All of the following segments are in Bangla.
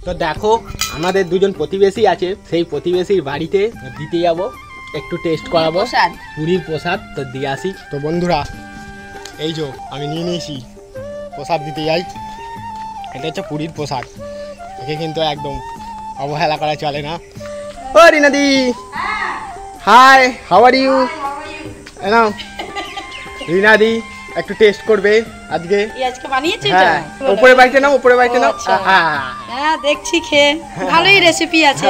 তো দেখো আমাদের দুজন প্রতিবেশী আছে, সেই প্রতিবেশীর বাড়িতে দিতে যাব, একটু টেস্ট করাবো পুরীর প্রসাদ। তো দিয়ে আসি। তো বন্ধুরা এই যে আমি নিয়ে নিয়েছি প্রসাদ দিতে যাই। এটা হচ্ছে পুরীর প্রসাদ, একে কিন্তু একদম অবহেলা করা চলে না। ও রিনাদি, হাই, হাউ আর ইউ? নাও রিনাদি একটু টেস্ট করবে আজকে। আজকে বানিয়েছি হ্যাঁ, উপরে বাইতে নাও, উপরে বাইতে নাও। হ্যাঁ দেখছি খেয়ে ভালোই রেসিপি আছে।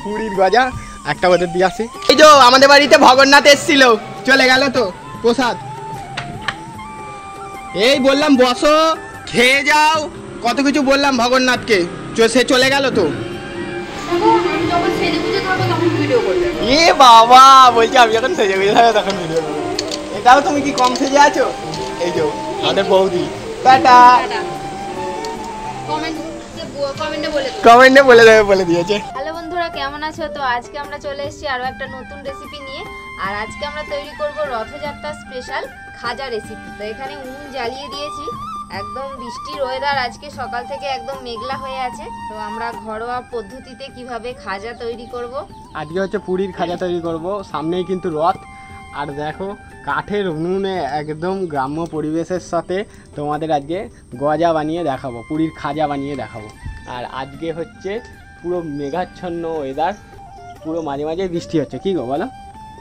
পুরীর গজা একটা ওদের দিয়ে আসি। এই যে আমাদের বাড়িতে ভগন্নাথ এসেছিল, চলে গেল তো প্রসাদ। এই বললাম বসো খেয়ে যাও, কত কিছু বললাম ভগন্নাথকে, সে চলে গেল তো। এ বাবা, বলছি আমি যখন সেজে গুজে থাকবো তখন ভিডিও করবো। এটাও তুমি কি কম সেজে আছো? এই যে আমাদের বৌদি। টাটা। কমেন্টে বলে দেবে, বলে দিয়েছে। হ্যালো বন্ধুরা, কেমন আছো? তো আজকে আমরা চলে এসেছি আরো একটা নতুন রেসিপি নিয়ে। আর আজকে আমরা তৈরি করব রথযাত্রা স্পেশাল খাজা রেসিপি। তো এখানে উনুন জ্বালিয়ে দিয়েছি, একদম বৃষ্টির ওয়েদার, আজকে সকাল থেকে একদম মেঘলা হয়ে আছে। তো আমরা ঘরোয়া পদ্ধতিতে কিভাবে খাজা তৈরি করব। আজকে হচ্ছে পুরীর খাজা তৈরি করব, সামনেই কিন্তু রথ। আর দেখো কাঠের উনুনে একদম গ্রাম্য পরিবেশের সাথে তোমাদের আজকে গজা বানিয়ে দেখাবো, পুরীর খাজা বানিয়ে দেখাবো। আর আজকে হচ্ছে পুরো মেঘাচ্ছন্ন ওয়েদার, পুরো মাঝে মাঝে বৃষ্টি হচ্ছে। কি গো বলো,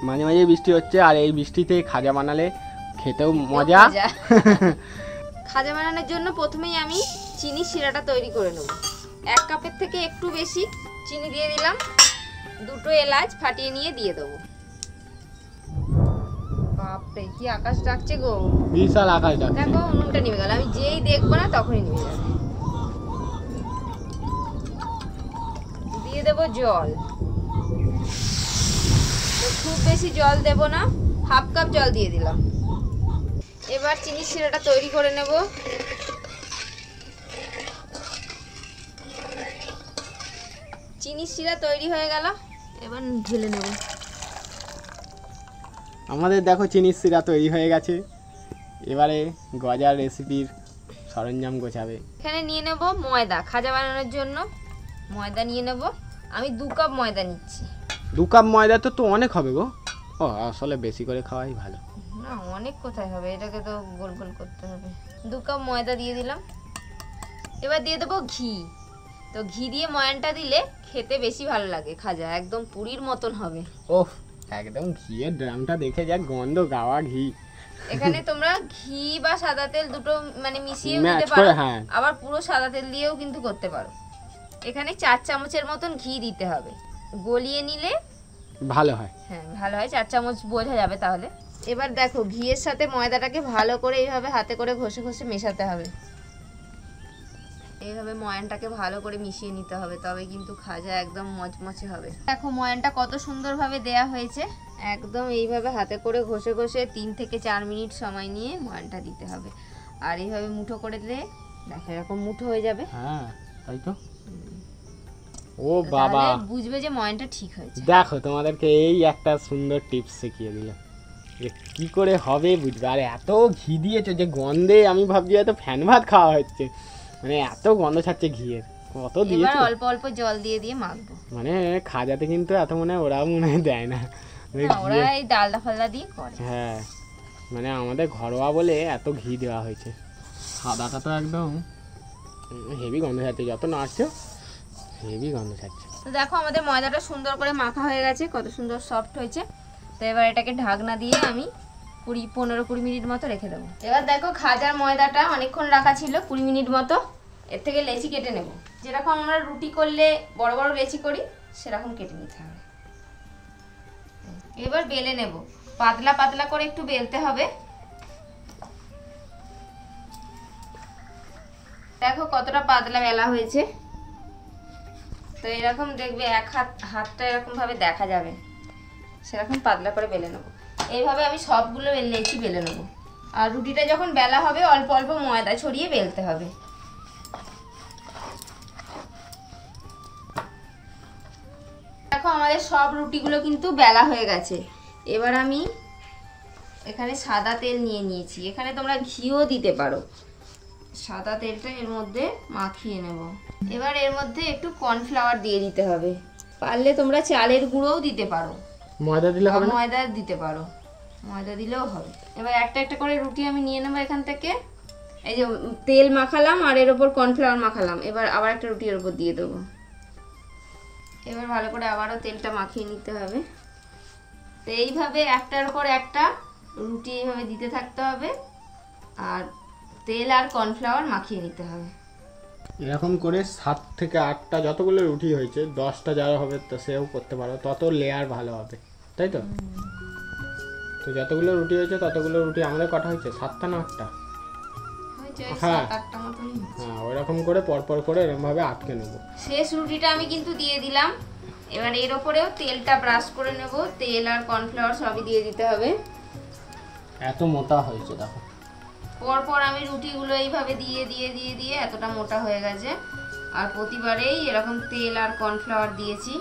মাঝে মাঝে বৃষ্টি হচ্ছে। আর এই বৃষ্টিতে খাজা বানালে খেতেও মজা। খাজা বানানোর জন্য প্রথমেই আমি চিনি শিরাটা তৈরি করে নেব। 1 কাপের থেকে একটু বেশি চিনি দিয়ে দিলাম, 2টো এলাচ ফাটিয়ে নিয়ে দিয়ে দেবো। বাপরে কি আকাশ ডাকছে গো, বিশাল আকাশ ডাকছে। দেখো উনুনটা নিভে গেল, আমি যেই দেখবো না তখনই নিভে যাবে। দিয়ে দেবো জল, তো খুব বেশি জল দেব না, 1/2 কাপ জল দিয়ে দিলাম। এবার চিনি শিরাটা তৈরি করে নেব। চিনি শিরা তৈরি হয়ে গেল, এবার ঢেলে নেব। আমাদের দেখো চিনির শিরা তৈরি হয়ে গেছে। এবারে গজার রেসিপির সরঞ্জাম গোছাবে। এখানে নিয়ে নেব ময়দা, খাজা বানানোর জন্য ময়দা নিয়ে নেব। আমি 2 কাপ ময়দা নিচ্ছি। 2 কাপ ময়দা তো অনেক হবে গো। ও আসলে বেশি করে খাওয়াই ভালো। না অনেক কোথায় হবে, এটাকে তো গোল গোল করতে হবে। 2 কাপ ময়দা দিয়ে দিলাম। এবার দিয়ে দেবো ঘি। তো ঘি দিয়ে ময়ানটা দিলে খেতে বেশি ভালো লাগে, খাজা একদম পুরীর মতন হবে। ওহ, একদম ঘিয়ের ড্রামটা দেখে যা গন্ধ, গাওয়া ঘি। এখানে তোমরা ঘি বা সাদা তেল দুটো মানে মিশিয়ে দিতে পারো, আবার পুরো সাদা তেল দিয়েও কিন্তু করতে পারো। এখানে 4 চামচের মতন ঘি দিতে হবে, গলিয়ে নিলে ভালো হয়। হ্যাঁ ভালো হয়, 4 চামচ বোঝা যাবে তাহলে। এবার দেখো ঘিয়ের সাথে ময়দাটাকে ভালো করে এইভাবে হাতে করে ঘষে ঘষে মেশাতে হবে। এইভাবে ময়ানটাকে ভালো করে মিশিয়ে নিতে হবে, তবে কিন্তু খাজা একদম মচমচে হবে। দেখো ময়ানটা কত সুন্দরভাবে দেয়া হয়েছে, একদম এইভাবে হাতে করে ঘষে ঘষে 3 থেকে 4 মিনিট সময় নিয়ে ময়ানটা দিতে হবে। আর এইভাবে মুঠো করে দিলে দেখো এরকম মুঠো হয়ে যাবে। হ্যাঁ তাই তো। ও বাবা, বুঝবে যে ময়ানটা ঠিক হয়েছে। দেখো তোমাদেরকে এই একটা সুন্দর টিপস শিখিয়ে দিলাম যে কি করে হবে বুঝবে। আর এত ঘি দিয়েছে যে গন্ধে আমি ভাবছি এত ফ্যান ভাত খাওয়া হচ্ছে, মানে এত গন্ধ ছাড়ছে ঘিয়ের। কত দিয়েছে, এবার অল্প অল্প জল দিয়ে দিয়ে মাখবো। মানে খাজাতে কিন্তু এত মনে হয় ওরাও মনে হয় দেয় না, ওরা এই ডালডা ফালডা দিয়ে করে। হ্যাঁ মানে আমাদের ঘরোয়া বলে এত ঘি দেওয়া হয়েছে। সাদাটা তো একদম হেভি গন্ধ ছাড়ছে, যত নাড়ছো হেভি গন্ধ ছাড়ছে। তো দেখো আমাদের ময়দাটা সুন্দর করে মাখা হয়ে গেছে, কত সুন্দর সফট হয়েছে। তো এবার এটাকে ঢাকনা দিয়ে আমি 15-20 মিনিট মতো রেখে দেবো। এবার দেখো খাজার ময়দাটা অনেকক্ষণ রাখা ছিল, 20 মিনিট মতো। এর থেকে লেচি কেটে নেব, যেরকম আমরা রুটি করলে বড় বড় লেচি করি সেরকম কেটে নিতে হবে। এবার বেলে নেব, পাতলা পাতলা করে একটু বেলতে হবে। দেখো কতটা পাতলা বেলা হয়েছে। তো এরকম দেখবে এক হাতটা এরকম ভাবে দেখা যাবে, সেরকম পাতলা করে বেলে নেবো। এইভাবে আমি সবগুলো লেচি বেলে নেবো। আর রুটিটা যখন বেলা হবে অল্প অল্প ময়দা ছড়িয়ে বেলতে হবে। দেখো আমাদের সব রুটিগুলো কিন্তু বেলা হয়ে গেছে। এবার আমি এখানে সাদা তেল নিয়ে নিয়েছি, এখানে তোমরা ঘিও দিতে পারো। সাদা তেলটা এর মধ্যে মাখিয়ে নেব। এবার এর মধ্যে একটু কর্নফ্লাওয়ার দিয়ে দিতে হবে, পারলে তোমরা চালের গুঁড়োও দিতে পারো, ময়দা দিলে হবে না? ময়দা দিতে পারো, ময়দা দিলেও হবে। এবার একটা একটা করে রুটি আমি নিয়ে নেবো এখান থেকে। এই যে তেল মাখালাম আর এর ওপর কর্নফ্লাওয়ার মাখালাম, এবার আবার একটা রুটির ওপর দিয়ে দেবো। এবার ভালো করে আবারও তেলটা মাখিয়ে নিতে হবে। তো এইভাবে একটার পর একটা রুটি এইভাবে দিতে থাকতে হবে আর তেল আর কর্নফ্লাওয়ার মাখিয়ে নিতে হবে। এরকম করে 7 থেকে 8টা যতগুলো রুটি হয়েছে, 10টা যারা হবে তো সেও করতে পারো, তত লেয়ার ভালো হবে, তাই তো? তো যতগুলো রুটি হয়েছে ততগুলো রুটি আমাদের কটা হয়েছে? 7টা না 8টা? হ্যাঁ হ্যাঁ, ওইরকম করে পরপর করে এরকমভাবে আটকে নেবো। শেষ রুটিটা আমি কিন্তু দিয়ে দিলাম। এবার এর ওপরেও তেলটা ব্রাশ করে নেব, তেল আর কর্নফ্লাওয়ার সবই দিয়ে দিতে হবে। এত মোটা হয়েছে দেখো। পরপর আমি রুটিগুলো এইভাবে দিয়ে দিয়ে দিয়ে দিয়ে এতটা মোটা হয়ে গেছে, আর প্রতিবারেই এরকম তেল আর কর্নফ্লাওয়ার দিয়েছি।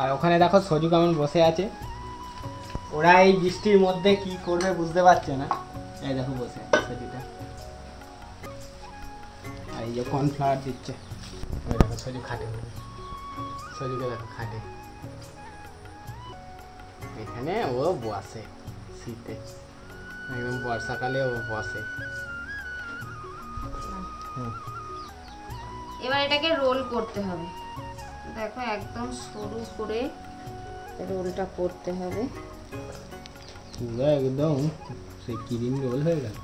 আর ওখানে দেখো সজু কেমন বসে আছে, ওরা এই বৃষ্টির মধ্যে কি করবে বুঝতে পারছে না। এই দেখো বসে সজুটা, আর এই যে কর্নফ্লাওয়ার দিচ্ছে। ওই দেখো সজু খাটে, সজুকে দেখো খাটে, এখানে ও বসে শীতে, একদম বর্ষাকালে ও বসে। এবার এটাকে রোল করতে হবে, দেখো একদম সরু করে রোলটা করতে হবে। পুরো একদম সেই ক্রিম রোল হয়ে গেল।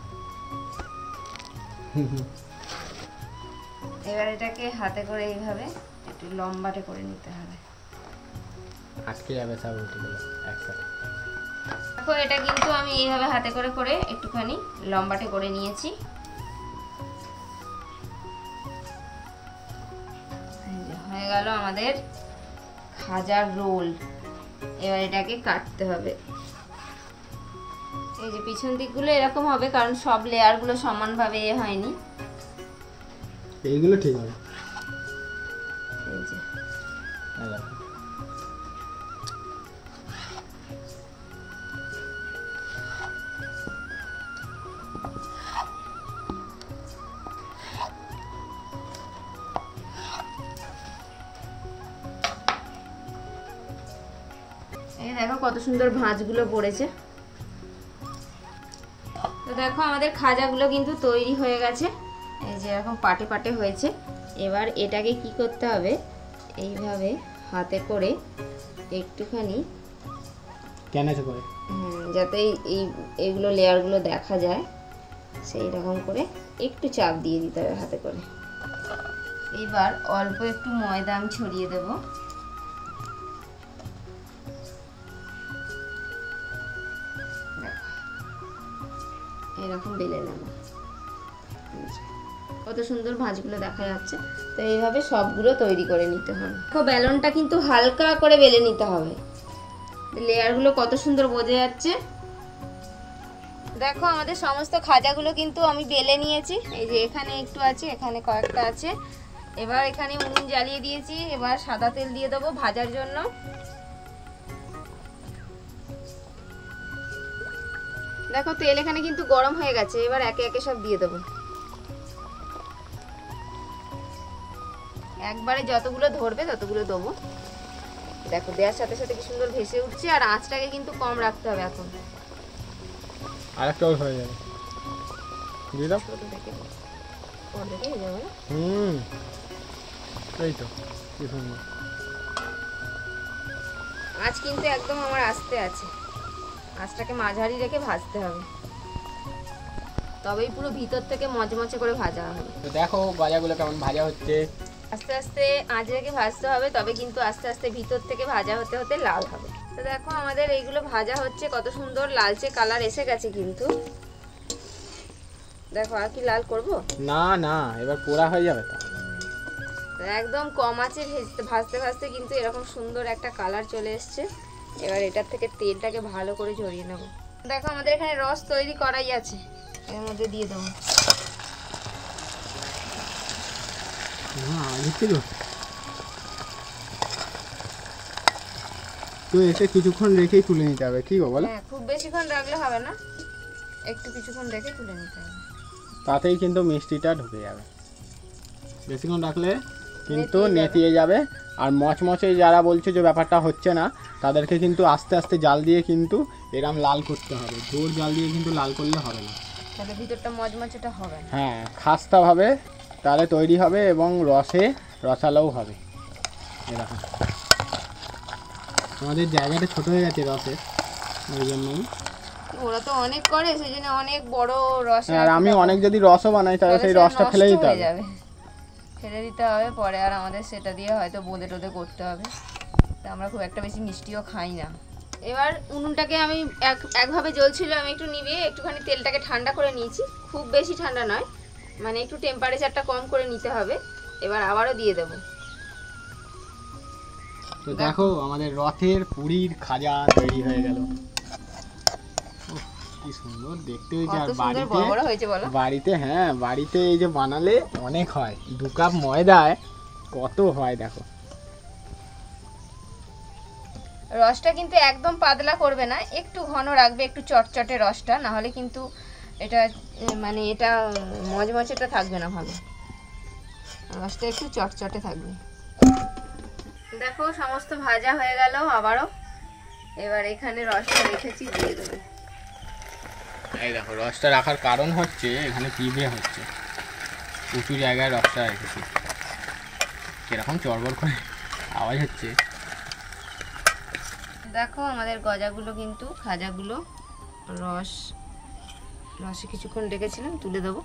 এবার এটাকে হাতে করে এইভাবে একটু লম্বাটে করে নিতে হবে, আটকে যাবে সব রুটিগুলো একসাথে। দেখো এটা কিন্তু আমি এইভাবে হাতে করে করে একটুখানি লম্বাটে করে নিয়েছি। হয়ে গেল আমাদের খাজার রোল। এবার এটাকে কাটতে হবে। এই যে পিছন দিকগুলো এরকম হবে, কারণ সব লেয়ারগুলো সমানভাবে হয়নি। এইগুলো ঠিক হবে। এই যে এই দেখো কত সুন্দর ভাঁজগুলো পড়েছে। তো দেখো আমাদের খাজাগুলো কিন্তু তৈরি হয়ে গেছে, এই যে এরকম পাটে পাটে হয়েছে। এবার এটাকে কি করতে হবে, এইভাবে হাতে করে একটুখানি কেনেছে করে, যাতে এইগুলো লেয়ারগুলো দেখা যায় সেই রকম করে একটু চাপ দিয়ে দিতে হবে হাতে করে। এবার অল্প একটু ময়দা আমি ছড়িয়ে দেব। এরকম বেলে নেব, কত সুন্দর ভাঁজগুলো দেখা যাচ্ছে। তো এইভাবে সবগুলো তৈরি করে নিতে হবে। দেখো বেলনটা কিন্তু হালকা করে বেলে নিতে হবে, লেয়ারগুলো কত সুন্দর বোঝা যাচ্ছে। দেখো আমাদের সমস্ত খাজাগুলো কিন্তু আমি বেলে নিয়েছি। এই যে এখানে একটু আছে, এখানে কয়েকটা আছে। এবার এখানে উনুন জ্বালিয়ে দিয়েছি, এবার সাদা তেল দিয়ে দেবো ভাজার জন্য। দেখো তেল এখানে কিন্তু গরম হয়ে গেছে, এবার একে একে সব দিয়ে দেবো। একবারে যতগুলো ধরবে ততগুলো দেবো। দেখো দেওয়ার সাথে সাথে কি সুন্দর ভেসে উঠছে, আর আঁচটাকে কিন্তু কম রাখতে হবে এখন। আরেকটা হয়ে যাবে, দিয়ে দাও। ছোট থেকে ওর দেখে হয়ে যাবে না? এই তো কি সুন্দর। আঁচ কিন্তু একদম আমার আস্তে আছে, আঁচটাকে মাঝারি রেখে ভাজতে হবে, তবেই পুরো ভিতর থেকে মচমচে করে ভাজা হবে। তো দেখো ভাজাগুলো কেমন ভাজা হচ্ছে। আস্তে আস্তে আঁচ রেখে ভাজতে হবে, তবে কিন্তু আস্তে আস্তে ভিতর থেকে ভাজা হতে হতে লাল হবে। তো দেখো আমাদের এইগুলো ভাজা হচ্ছে, কত সুন্দর লালচে কালার এসে গেছে কিন্তু। দেখো আর কি লাল করব? না না, এবার পোড়া হয়ে যাবে তো। তো একদম কম আঁচে ভাজতে ভাজতে কিন্তু এরকম সুন্দর একটা কালার চলে এসছে। এবার এটার থেকে তেলটাকে ভালো করে ঝরিয়ে নেব। দেখো আমাদের এখানে রস তৈরি করাই আছে, এর মধ্যে দিয়ে দেবো। তো এসে কিছুক্ষণ রেখেই তুলে নিতে হবে, কি গো বলো? হ্যাঁ, খুব বেশিক্ষণ রাখলে হবে না, একটু কিছুক্ষণ রেখে তুলে নিতে হবে। তাতেই কিন্তু মিষ্টিটা ঢুকে যাবে। বেশিক্ষণ রাখলে কিন্তু নেতিয়ে যাবে। আর মচমচে যারা বলছে যে ব্যাপারটা হচ্ছে না, তাদেরকে কিন্তু আস্তে আস্তে জাল দিয়ে কিন্তু এরম লাল করতে হবে, জোর জাল দিয়ে কিন্তু লাল করলে হবে না, তাহলে ভিতরটা মচমচেটা হবে না। হ্যাঁ খাস্তাভাবে তাহলে তৈরি হবে এবং রসে রসালোও হবে। এরকম আমাদের জায়গাটা ছোট হয়ে গেছে রসে, ওই জন্যই। ওরা তো অনেক করে, সেই জন্য অনেক বড় রস। আর আমি অনেক যদি রসও বানাই তাহলে সেই রসটা ফেলে দিতে হবে, ফেলে দিতে হবে পরে, আর আমাদের সেটা দিয়ে হয়তো বোঁদে টোদে করতে হবে। তা আমরা খুব একটা বেশি মিষ্টিও খাই না। এবার উনুনটাকে আমি একভাবে জ্বলছিল, আমি একটু নিভিয়ে একটুখানি তেলটাকে ঠান্ডা করে নিয়েছি, খুব বেশি ঠান্ডা নয়, মানে একটু টেম্পারেচারটা কম করে নিতে হবে। এবার আবারও দিয়ে দেবো। তো দেখো আমাদের রথের পুরীর খাজা তৈরি হয়ে গেল। কি সুন্দর দেখতে হয়েছে। আর বাড়িতে হ্যাঁ বাড়িতে এই যে বানালে অনেক হয়, 2 কাপ ময়দায় কত হয় দেখো। রসটা কিন্তু একদম পাতলা করবে না, একটু ঘন রাখবে, একটু চটচটে রসটা, না হলে কিন্তু এটা মানে এটা মচমচেটা থাকবে না ভালো, রসটা একটু চটচটে থাকবে। দেখো সমস্ত ভাজা হয়ে গেল আবারও। এবার এখানে রসটা রেখেছি, দিয়ে দেবো। এই দেখো রসটা রাখার কারণ হচ্ছে এখানে পিঁপড়ে হচ্ছে, প্রচুর জায়গায় রসটা রেখেছি। কিরকম চড়বড় করে আওয়াজ হচ্ছে। দেখো আমাদের গজাগুলো কিন্তু খাজাগুলো রসে কিছুক্ষণ রেখেছিলাম, তুলে দেবো।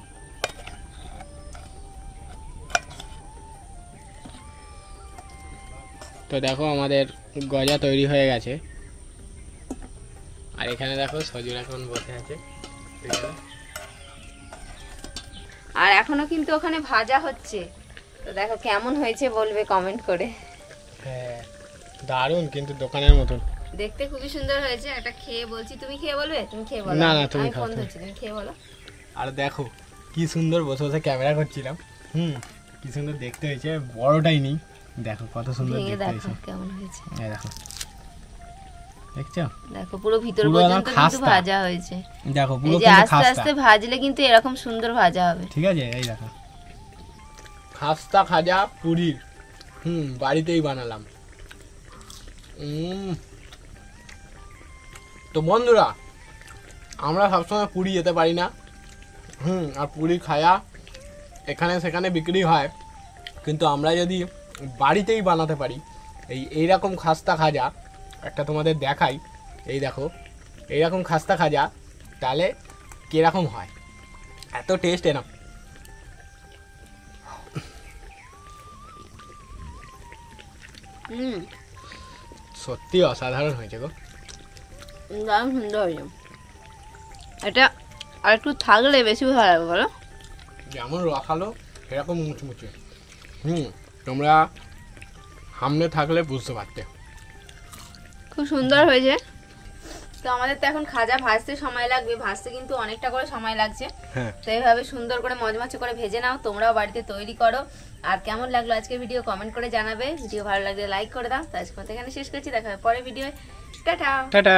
তো দেখো আমাদের গজা তৈরি হয়ে গেছে। আর এখানে দেখো সজুর এখন বসে আছে, আর এখনো কিন্তু ওখানে ভাজা হচ্ছে। তো দেখো কেমন হয়েছে বলবে কমেন্ট করে। হ্যাঁ দারুণ, কিন্তু দোকানের মতন দেখতে খুবই সুন্দর হয়েছে। একটা খেয়ে বলছি, তুমি খেয়ে বলবে? তুমি খেয়ে বলো। না না তুমি ফোন ধরছি, তুমি খেয়ে বলো। আর দেখো কি সুন্দর বসে বসে ক্যামেরা করছিলাম, কি সুন্দর দেখতে হয়েছে। বড়টাই নেই, দেখো কত সুন্দর দেখতে হয়েছে। কেমন হয়েছে এই দেখো, দেখছো? দেখো পুরো ভিতর পর্যন্ত কিন্তু ভাজা হয়েছে। দেখো পুরো এই যে আস্তে আস্তে ভাজলে কিন্তু এরকম সুন্দর ভাজা হবে। ঠিক আছে, এই দেখো খাস্তা খাজা পুরীর, বাড়িতেই বানালাম। তো বন্ধুরা, আমরা সবসময় পুরী যেতে পারি না, আর পুরীর খাজা এখানে সেখানে বিক্রি হয়, কিন্তু আমরা যদি বাড়িতেই বানাতে পারি এইরকম খাস্তা খাজা, একটা তোমাদের দেখাই, এই দেখো এইরকম খাস্তা খাজা, তাহলে কিরকম হয়, এত টেস্ট এরকম। সত্যি অসাধারণ হয়েছে গো, দারুণ সুন্দর হয়েছে। এটা আর একটু থাকলে বেশি ভালো লাগবে বলো। যেমন রসালো এরকম মুচমুচে, তোমরা সামনে থাকলে বুঝতে পারতে। খুব সুন্দর হয়েছে। তো আমাদের তো এখন খাজা ভাজতে সময় লাগবে, ভাজতে কিন্তু অনেকটা করে সময় লাগছে। তো এইভাবে সুন্দর করে মচমচে করে ভেজে নাও, তোমরাও বাড়িতে তৈরি করো। আর কেমন লাগলো আজকের ভিডিও কমেন্ট করে জানাবে। ভিডিও ভালো লাগলে লাইক করে দাও। তো আজকে এখানে শেষ করছি, দেখা হবে পরের ভিডিও। Tata tata.